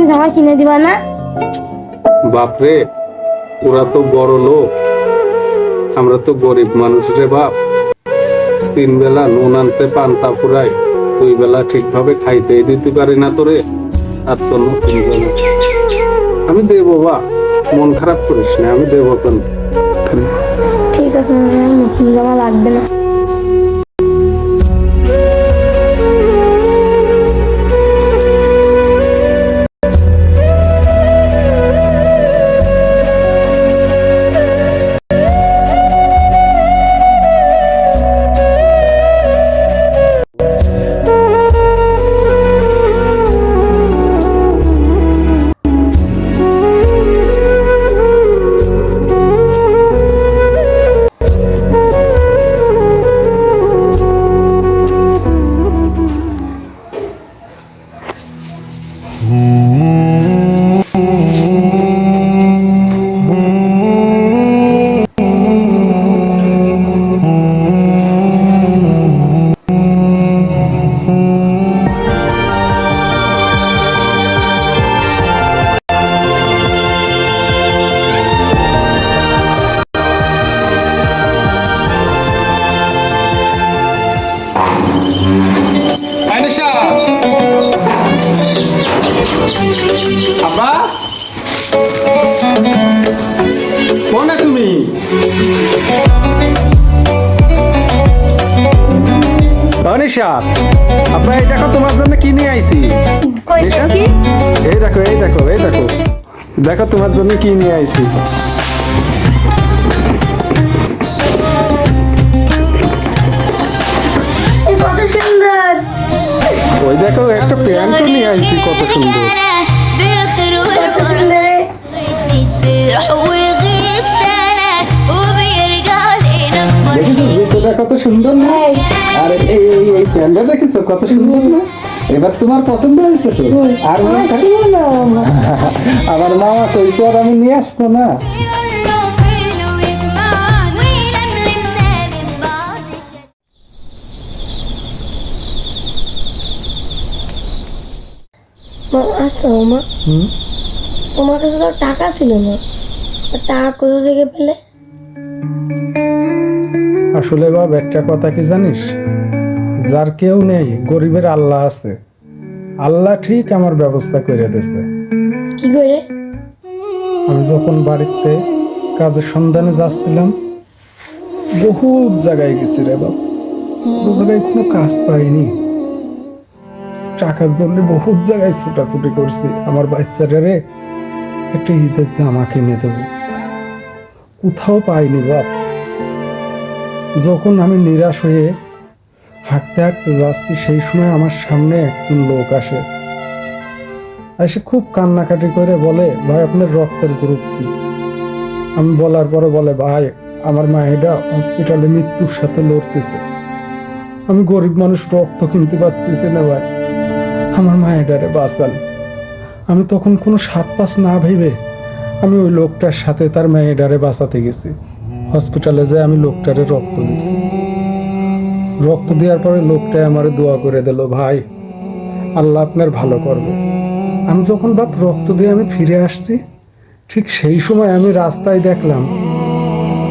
জামা কিনে দিবা না? বাপরে, ওরা তো বড় লোক, আমরা তো গরিব মানুষ রে বাপ। 3 বেলা নুন আনতে পান্তা ফুরাই, 2 বেলা ঠিকভাবে খাইতে দিতে পারি না তোরে। আর তো নতুন জামা আমি দেবো বা, মন খারাপ করিস না, আমি দেবো কেন। ঠিক আছে, নতুন জামা লাগবে না। আব্বা, কোনে তুমি? নিশাত, আব্বা এই দেখো তোমার জন্য কি নিয়ে আইছি। নিশাত, এই দেখো এই দেখো এই দেখো, দেখো তোমার জন্য কি নিয়ে আইছি। কত সুন্দর। ওই দেখো একটা প্যান্ট নিয়ে আইছি, কত সুন্দর। কত সুন্দর না? আরে এই প্যান্টটা দেখেছো কত সুন্দর না? এবার তোমার পছন্দ হয়েছে তো? আর আমার মামা কইতো আর আমি নিয়ে আসবো না। আচ্ছা মা, তোমার কাছে তো টাকা ছিল না, টাকা কোথা থেকে পেলে? আসলে বাব, একটা কথা কি জানিস, যার কেউ নেই গরিবের আল্লাহ আছে। আল্লাহ ঠিক আমার ব্যবস্থা করে দিয়েছে। কি করে? আমি যখন বাড়িতে কাজের সন্ধানে যাচ্ছিলাম, বহু জায়গায় গেছি রে বাপ, বহু জায়গায় কোনো কাজ পাইনি। টাকার জন্য বহু জায়গায় ছুটাছুটি করছি। আমার বাচ্চারে একটা ঈদের জামা কিনে দেবো, কোথাও পাইনি বাপ। যখন আমি নিরাশ হয়ে হাঁটতে হাঁটতে যাচ্ছি, সেই সময় আমার সামনে একজন লোক আসে। এসে খুব কান্নাকাটি করে বলে, ভাই আপনার রক্তের গ্রুপ কি? আমি বলার পরে বলে, ভাই আমার মায়েরা হসপিটালে মৃত্যুর সাথে লড়তেছে, আমি গরিব মানুষ, রক্ত কিনতে পারতেছি না ভাই, আমার মায়েরারে বাঁচান। আমি তখন কোনো সাত পাঁচ না ভেবে আমি ওই লোকটার সাথে তার মায়েরারে বাঁচাতে গেছি। হসপিটালে যেয়ে আমি লোকটারে রক্ত দিয়েছি। রক্ত দেওয়ার পরে লোকটাই আমার দোয়া করে দিল, ভাই আল্লাহ আপনার ভালো করবে। আমি যখন বাপ রক্ত দিয়ে আমি ফিরে আসছি, ঠিক সেই সময় আমি রাস্তায় দেখলাম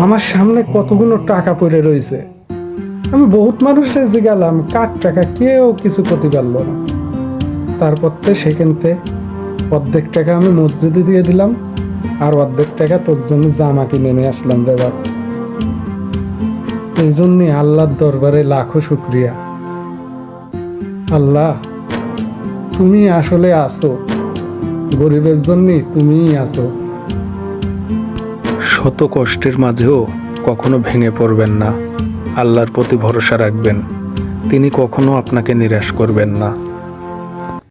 আমার সামনে কতগুলো টাকা পড়ে রয়েছে। আমি বহুত মানুষের জিজ্ঞালাম কার টাকা, কেউ কিছু করতে পারলো না। তারপর সেখানতে অর্ধেক টাকা আমি মসজিদে দিয়ে দিলাম, আর অর্ধেক টাকা তোর জন্য জামা কিনে নিয়ে আসলাম রে বাপ। এই জন্যে আল্লাহর দরবারে লাখো শুক্রিয়া। আল্লাহ তুমি আসলে আছো, গরিবের জন্য তুমিই আছো। শত কষ্টের মাঝেও কখনো ভেঙে পড়বেন না, আল্লাহর প্রতি ভরসা রাখবেন, তিনি কখনো আপনাকে নিরাশ করবেন না।